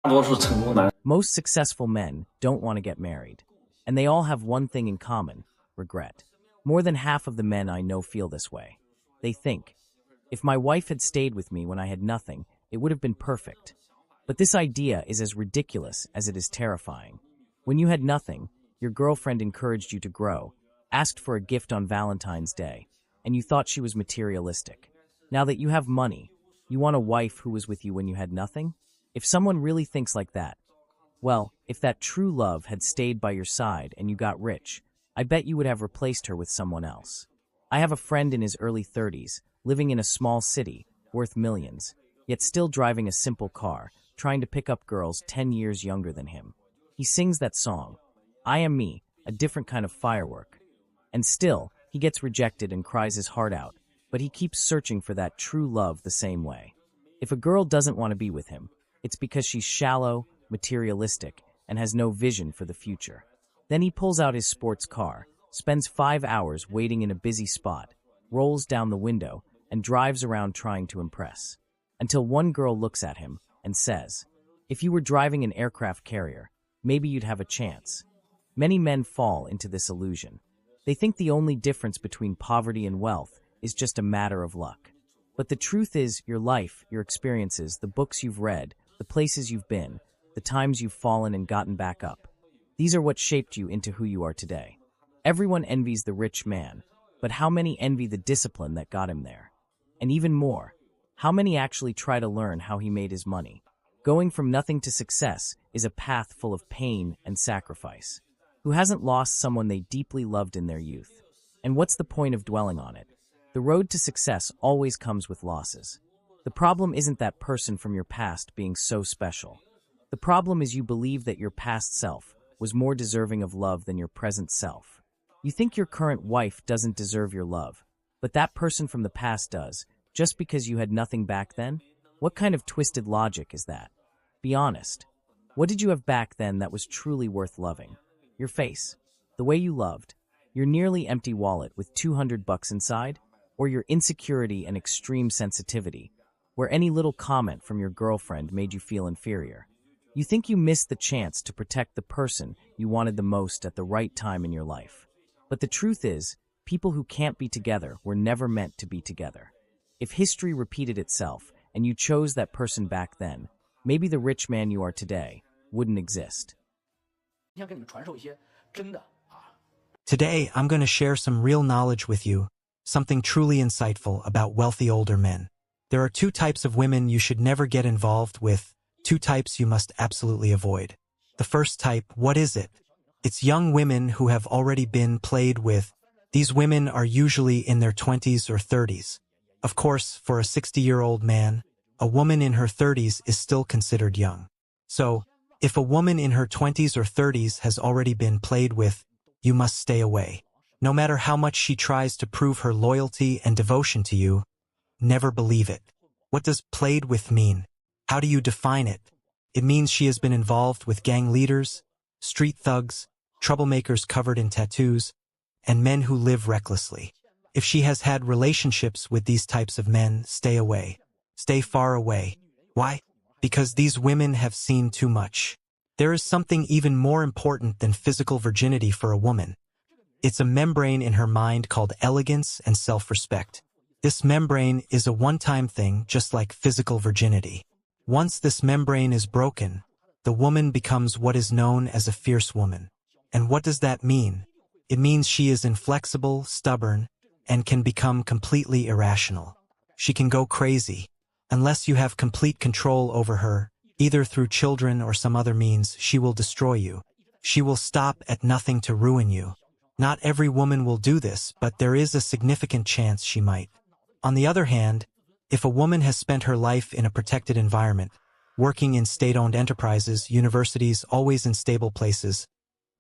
Most successful men don't want to get married, and they all have one thing in common: regret. More than half of the men I know feel this way. They think, if my wife had stayed with me when I had nothing, it would have been perfect. But this idea is as ridiculous as it is terrifying. When you had nothing, your girlfriend encouraged you to grow, asked for a gift on Valentine's Day, and you thought she was materialistic. Now that you have money, you want a wife who was with you when you had nothing? If someone really thinks like that, well, if that true love had stayed by your side and you got rich, I bet you would have replaced her with someone else. I have a friend in his early 30s, living in a small city, worth millions, yet still driving a simple car, trying to pick up girls 10 years younger than him. He sings that song, I Am Me, a different kind of firework. And still, he gets rejected and cries his heart out, but he keeps searching for that true love the same way. If a girl doesn't want to be with him, it's because she's shallow, materialistic, and has no vision for the future. Then he pulls out his sports car, spends 5 hours waiting in a busy spot, rolls down the window, and drives around trying to impress. Until one girl looks at him and says, if you were driving an aircraft carrier, maybe you'd have a chance. Many men fall into this illusion. They think the only difference between poverty and wealth is just a matter of luck. But the truth is, your life, your experiences, the books you've read, the places you've been, the times you've fallen and gotten back up, these are what shaped you into who you are today. Everyone envies the rich man, but how many envy the discipline that got him there? And even more, how many actually try to learn how he made his money? Going from nothing to success is a path full of pain and sacrifice. Who hasn't lost someone they deeply loved in their youth? And what's the point of dwelling on it? The road to success always comes with losses. The problem isn't that person from your past being so special. The problem is you believe that your past self was more deserving of love than your present self. You think your current wife doesn't deserve your love, but that person from the past does, just because you had nothing back then? What kind of twisted logic is that? Be honest. What did you have back then that was truly worth loving? Your face, the way you loved, your nearly empty wallet with $200 inside, or your insecurity and extreme sensitivity, where any little comment from your girlfriend made you feel inferior. You think you missed the chance to protect the person you wanted the most at the right time in your life. But the truth is, people who can't be together were never meant to be together. If history repeated itself and you chose that person back then, maybe the rich man you are today wouldn't exist. Today, I'm going to share some real knowledge with you, something truly insightful about wealthy older men. There are 2 types of women you should never get involved with, 2 types you must absolutely avoid. The first type, what is it? It's young women who have already been played with. These women are usually in their 20s or 30s. Of course, for a 60-year-old man, a woman in her 30s is still considered young. So, if a woman in her 20s or 30s has already been played with, you must stay away. No matter how much she tries to prove her loyalty and devotion to you, never believe it. What does played with mean? How do you define it? It means she has been involved with gang leaders, street thugs, troublemakers covered in tattoos, and men who live recklessly. If she has had relationships with these types of men, stay away. Stay far away. Why? Because these women have seen too much. There is something even more important than physical virginity for a woman. It's a membrane in her mind called elegance and self-respect. This membrane is a one-time thing, just like physical virginity. Once this membrane is broken, the woman becomes what is known as a fierce woman. And what does that mean? It means she is inflexible, stubborn, and can become completely irrational. She can go crazy. Unless you have complete control over her, either through children or some other means, she will destroy you. She will stop at nothing to ruin you. Not every woman will do this, but there is a significant chance she might. On the other hand, if a woman has spent her life in a protected environment, working in state-owned enterprises, universities, always in stable places,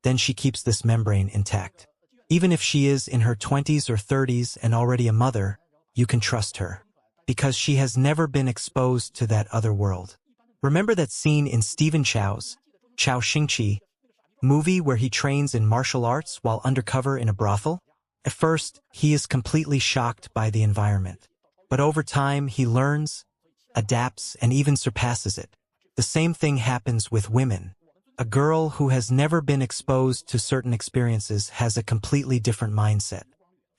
then she keeps this membrane intact. Even if she is in her 20s or 30s and already a mother, you can trust her, because she has never been exposed to that other world. Remember that scene in Stephen Chow's Chao Xingqi movie where he trains in martial arts while undercover in a brothel? At first, he is completely shocked by the environment. But over time, he learns, adapts, and even surpasses it. The same thing happens with women. A girl who has never been exposed to certain experiences has a completely different mindset.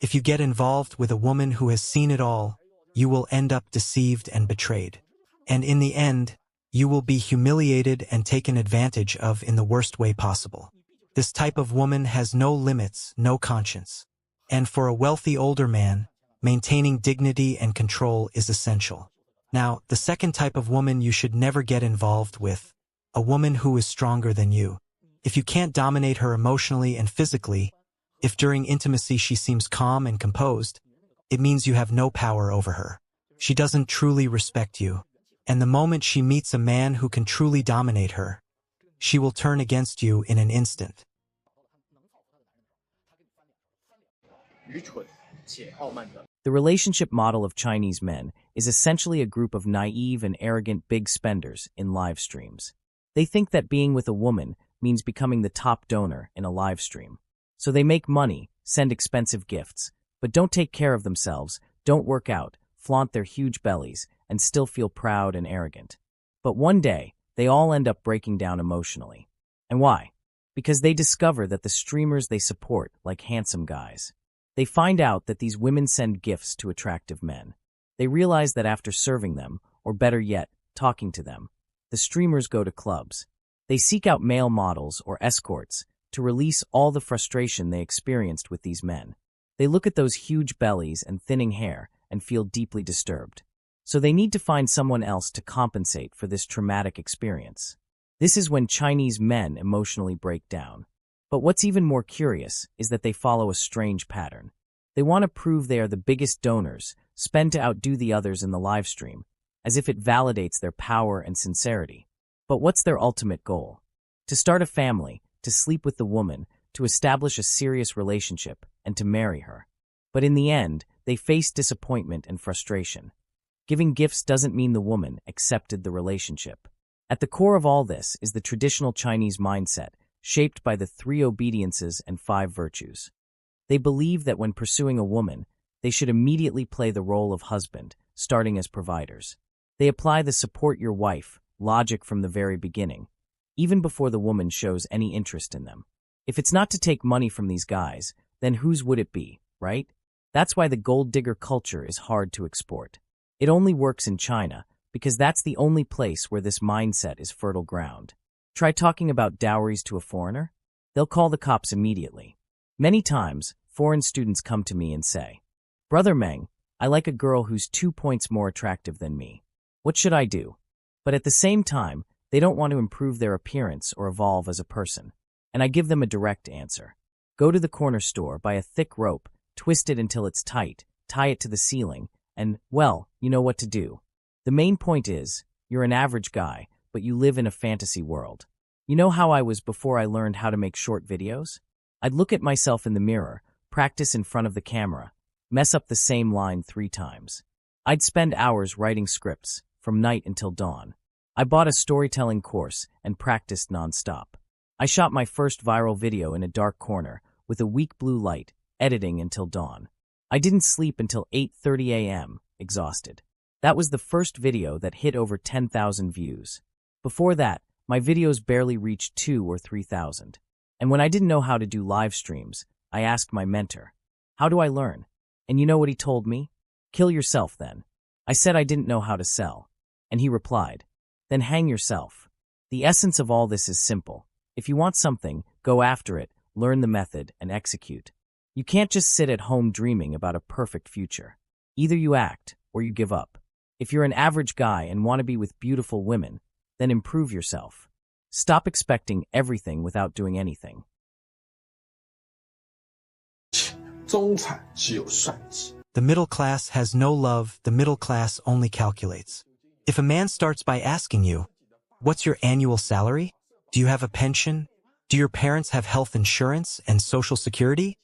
If you get involved with a woman who has seen it all, you will end up deceived and betrayed. And in the end, you will be humiliated and taken advantage of in the worst way possible. This type of woman has no limits, no conscience. And for a wealthy older man, maintaining dignity and control is essential. Now, the second type of woman you should never get involved with, a woman who is stronger than you. If you can't dominate her emotionally and physically, if during intimacy she seems calm and composed, it means you have no power over her. She doesn't truly respect you. And the moment she meets a man who can truly dominate her, she will turn against you in an instant. The relationship model of Chinese men is essentially a group of naive and arrogant big spenders in live streams. They think that being with a woman means becoming the top donor in a live stream. So they make money, send expensive gifts, but don't take care of themselves, don't work out, flaunt their huge bellies, and still feel proud and arrogant. But one day, they all end up breaking down emotionally. And why? Because they discover that the streamers they support like handsome guys. They find out that these women send gifts to attractive men. They realize that after serving them, or better yet, talking to them, the streamers go to clubs. They seek out male models or escorts to release all the frustration they experienced with these men. They look at those huge bellies and thinning hair and feel deeply disturbed. So they need to find someone else to compensate for this traumatic experience. This is when Chinese men emotionally break down. But what's even more curious is that they follow a strange pattern. They want to prove they are the biggest donors, spend to outdo the others in the live stream, as if it validates their power and sincerity. But what's their ultimate goal? To start a family, to sleep with the woman, to establish a serious relationship, and to marry her. But in the end, they face disappointment and frustration. Giving gifts doesn't mean the woman accepted the relationship. At the core of all this is the traditional Chinese mindset, shaped by the 3 obediences and 5 virtues. They believe that when pursuing a woman, they should immediately play the role of husband, starting as providers. They apply the support your wife logic from the very beginning, even before the woman shows any interest in them. If it's not to take money from these guys, then whose would it be, right? That's why the gold digger culture is hard to export. It only works in China, because that's the only place where this mindset is fertile ground. Try talking about dowries to a foreigner. They'll call the cops immediately. Many times, foreign students come to me and say, "Brother Meng, I like a girl who's 2 points more attractive than me. What should I do?" But at the same time, they don't want to improve their appearance or evolve as a person. And I give them a direct answer. Go to the corner store, buy a thick rope, twist it until it's tight, tie it to the ceiling, and, well, you know what to do. The main point is, you're an average guy, but you live in a fantasy world. You know how I was before I learned how to make short videos? I'd look at myself in the mirror, practice in front of the camera, mess up the same line 3 times. I'd spend hours writing scripts, from night until dawn. I bought a storytelling course and practiced nonstop. I shot my first viral video in a dark corner, with a weak blue light, editing until dawn. I didn't sleep until 8:30 a.m., exhausted. That was the first video that hit over 10,000 views. Before that, my videos barely reached 2,000 or 3,000. And when I didn't know how to do live streams, I asked my mentor, "How do I learn?" And you know what he told me? "Kill yourself then." I said I didn't know how to sell. And he replied, "Then hang yourself." The essence of all this is simple. If you want something, go after it, learn the method, and execute. You can't just sit at home dreaming about a perfect future. Either you act, or you give up. If you're an average guy and want to be with beautiful women, then improve yourself. Stop expecting everything without doing anything. 中产只有算计. The middle class has no love, the middle class only calculates. If a man starts by asking you, "What's your annual salary? Do you have a pension? Do your parents have health insurance and social security?"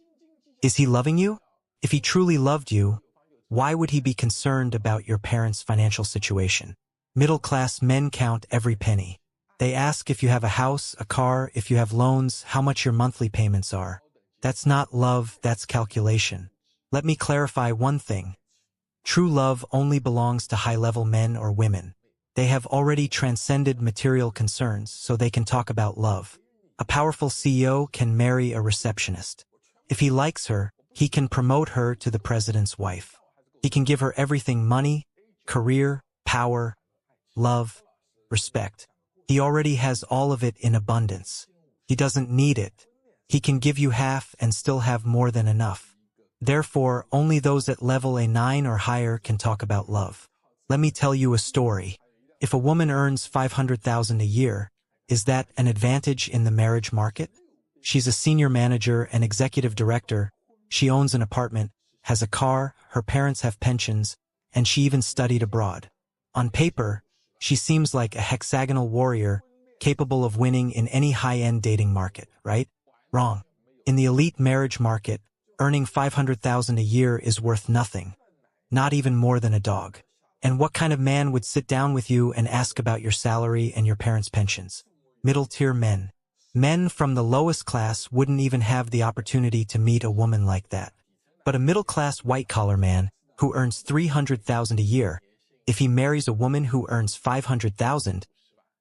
Is he loving you? If he truly loved you, why would he be concerned about your parents' financial situation? Middle-class men count every penny. They ask if you have a house, a car, if you have loans, how much your monthly payments are. That's not love, that's calculation. Let me clarify one thing. True love only belongs to high-level men or women. They have already transcended material concerns, so they can talk about love. A powerful CEO can marry a receptionist. If he likes her, he can promote her to the president's wife. He can give her everything: money, career, power, love, respect. He already has all of it in abundance. He doesn't need it. He can give you half and still have more than enough. Therefore, only those at level A9 or higher can talk about love. Let me tell you a story. If a woman earns $500,000 a year, is that an advantage in the marriage market? She's a senior manager and executive director. She owns an apartment, has a car, her parents have pensions, and she even studied abroad. On paper, she seems like a hexagonal warrior, capable of winning in any high-end dating market, right? Wrong. In the elite marriage market, earning $500,000 a year is worth nothing, not even more than a dog. And what kind of man would sit down with you and ask about your salary and your parents' pensions? Middle-tier men. Men from the lowest class wouldn't even have the opportunity to meet a woman like that. But a middle-class white-collar man who earns $300,000 a year, if he marries a woman who earns $500,000,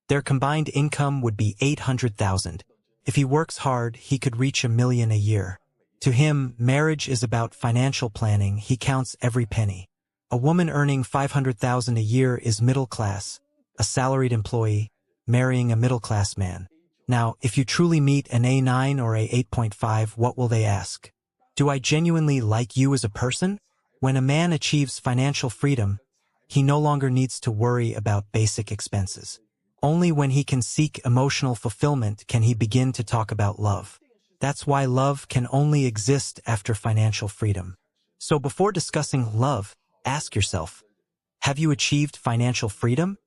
their combined income would be $800,000. If he works hard, he could reach $1 million a year. To him, marriage is about financial planning. He counts every penny. A woman earning $500,000 a year is middle class, a salaried employee, marrying a middle-class man. Now, if you truly meet an A9 or a 8.5, what will they ask? Do I genuinely like you as a person? When a man achieves financial freedom, he no longer needs to worry about basic expenses. Only when he can seek emotional fulfillment can he begin to talk about love. That's why love can only exist after financial freedom. So before discussing love, ask yourself, have you achieved financial freedom?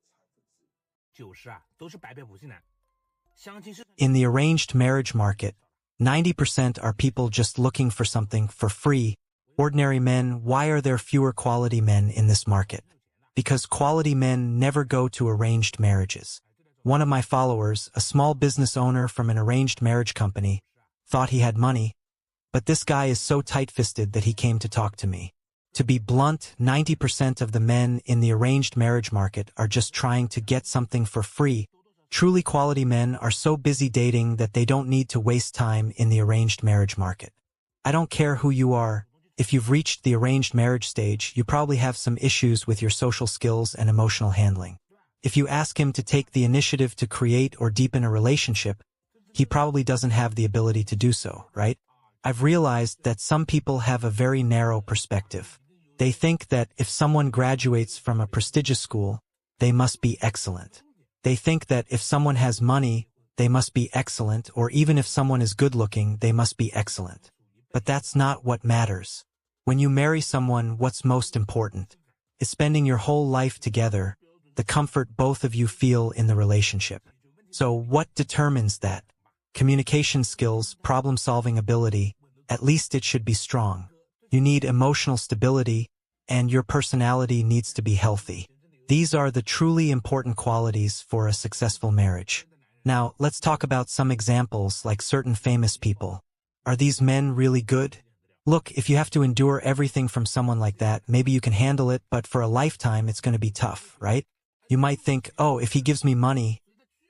In the arranged marriage market, 90% are people just looking for something for free. Ordinary men. Why are there fewer quality men in this market? Because quality men never go to arranged marriages. One of my followers, a small business owner from an arranged marriage company, thought he had money, but this guy is so tight-fisted that he came to talk to me. To be blunt, 90% of the men in the arranged marriage market are just trying to get something for free. Truly quality men are so busy dating that they don't need to waste time in the arranged marriage market. I don't care who you are. If you've reached the arranged marriage stage, you probably have some issues with your social skills and emotional handling. If you ask him to take the initiative to create or deepen a relationship, he probably doesn't have the ability to do so, right? I've realized that some people have a very narrow perspective. They think that if someone graduates from a prestigious school, they must be excellent. They think that if someone has money, they must be excellent, or even if someone is good-looking, they must be excellent. But that's not what matters. When you marry someone, what's most important is spending your whole life together, the comfort both of you feel in the relationship. So what determines that? Communication skills, problem-solving ability, at least it should be strong. You need emotional stability, and your personality needs to be healthy. These are the truly important qualities for a successful marriage. Now, let's talk about some examples like certain famous people. Are these men really good? Look, if you have to endure everything from someone like that, maybe you can handle it, but for a lifetime, it's going to be tough, right? You might think, oh, if he gives me money,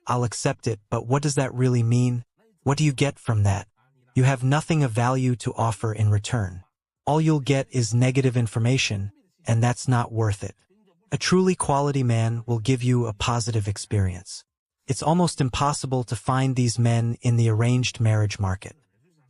I'll accept it, but what does that really mean? What do you get from that? You have nothing of value to offer in return. All you'll get is negative information, and that's not worth it. A truly quality man will give you a positive experience. It's almost impossible to find these men in the arranged marriage market.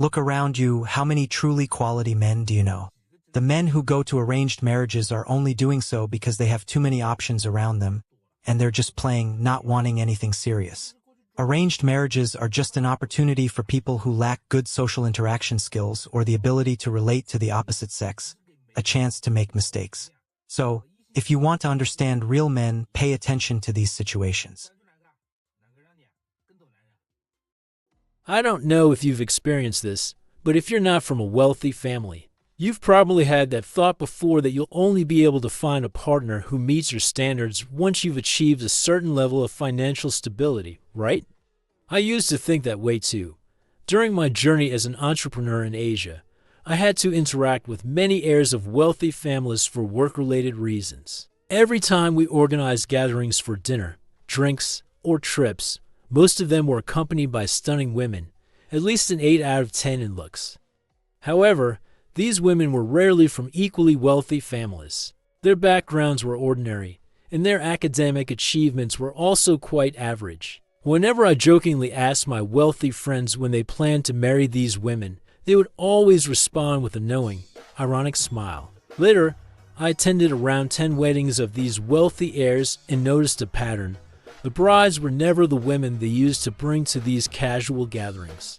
Look around you, how many truly quality men do you know? The men who go to arranged marriages are only doing so because they have too many options around them, and they're just playing, not wanting anything serious. Arranged marriages are just an opportunity for people who lack good social interaction skills or the ability to relate to the opposite sex, a chance to make mistakes. So, if you want to understand real men, pay attention to these situations. I don't know if you've experienced this, but if you're not from a wealthy family, you've probably had that thought before that you'll only be able to find a partner who meets your standards once you've achieved a certain level of financial stability, right? I used to think that way too. During my journey as an entrepreneur in Asia, I had to interact with many heirs of wealthy families for work-related reasons. Every time we organized gatherings for dinner, drinks, or trips, most of them were accompanied by stunning women, at least an 8 out of 10 in looks. However, these women were rarely from equally wealthy families. Their backgrounds were ordinary, and their academic achievements were also quite average. Whenever I jokingly asked my wealthy friends when they planned to marry these women, they would always respond with a knowing, ironic smile. Later, I attended around 10 weddings of these wealthy heirs and noticed a pattern. The brides were never the women they used to bring to these casual gatherings.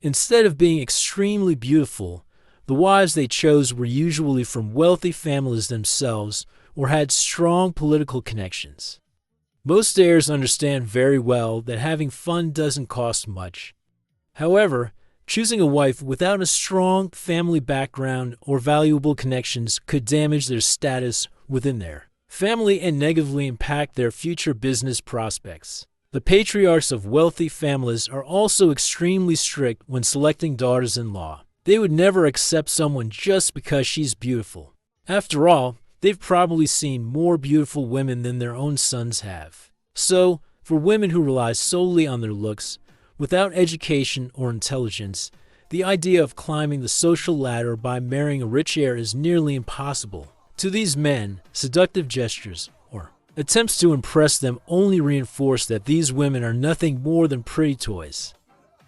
Instead of being extremely beautiful, the wives they chose were usually from wealthy families themselves or had strong political connections. Most heirs understand very well that having fun doesn't cost much. However, choosing a wife without a strong family background or valuable connections could damage their status within their family and negatively impact their future business prospects. The patriarchs of wealthy families are also extremely strict when selecting daughters-in-law. They would never accept someone just because she's beautiful. After all, they've probably seen more beautiful women than their own sons have. So, for women who rely solely on their looks, without education or intelligence, the idea of climbing the social ladder by marrying a rich heir is nearly impossible. To these men, seductive gestures, or attempts to impress them only reinforce that these women are nothing more than pretty toys.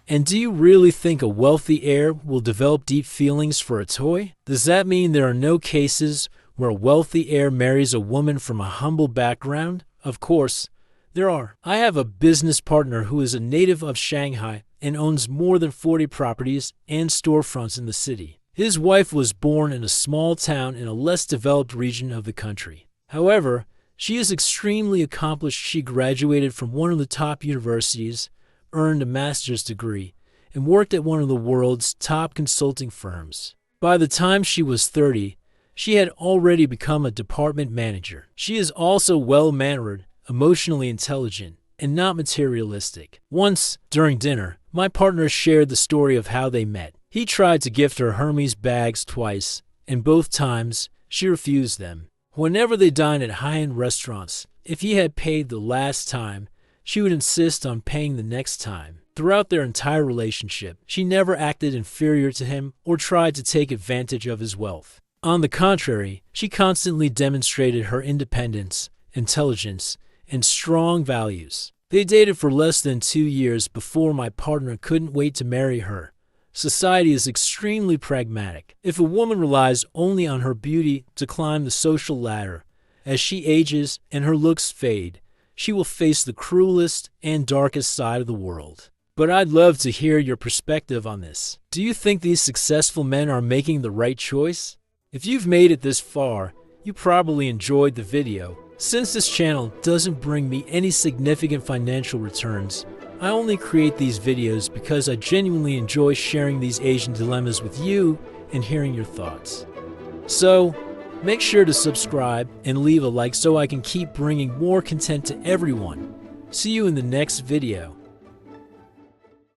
And do you really think a wealthy heir will develop deep feelings for a toy? Does that mean there are no cases where a wealthy heir marries a woman from a humble background? Of course, there are. I have a business partner who is a native of Shanghai and owns more than 40 properties and storefronts in the city. His wife was born in a small town in a less developed region of the country. However, she is extremely accomplished. She graduated from one of the top universities, earned a master's degree, and worked at one of the world's top consulting firms. By the time she was 30, she had already become a department manager. She is also well-mannered, emotionally intelligent, and not materialistic. Once, during dinner, my partner shared the story of how they met. He tried to gift her Hermes bags twice, and both times, she refused them. Whenever they dined at high-end restaurants, if he had paid the last time, she would insist on paying the next time. Throughout their entire relationship, she never acted inferior to him or tried to take advantage of his wealth. On the contrary, she constantly demonstrated her independence, intelligence, and strong values. They dated for less than 2 years before my partner couldn't wait to marry her. Society is extremely pragmatic. If a woman relies only on her beauty to climb the social ladder, as she ages and her looks fade, she will face the cruelest and darkest side of the world. But I'd love to hear your perspective on this. Do you think these successful men are making the right choice? If you've made it this far, you probably enjoyed the video. Since this channel doesn't bring me any significant financial returns, I only create these videos because I genuinely enjoy sharing these Asian dilemmas with you and hearing your thoughts. So, make sure to subscribe and leave a like so I can keep bringing more content to everyone. See you in the next video.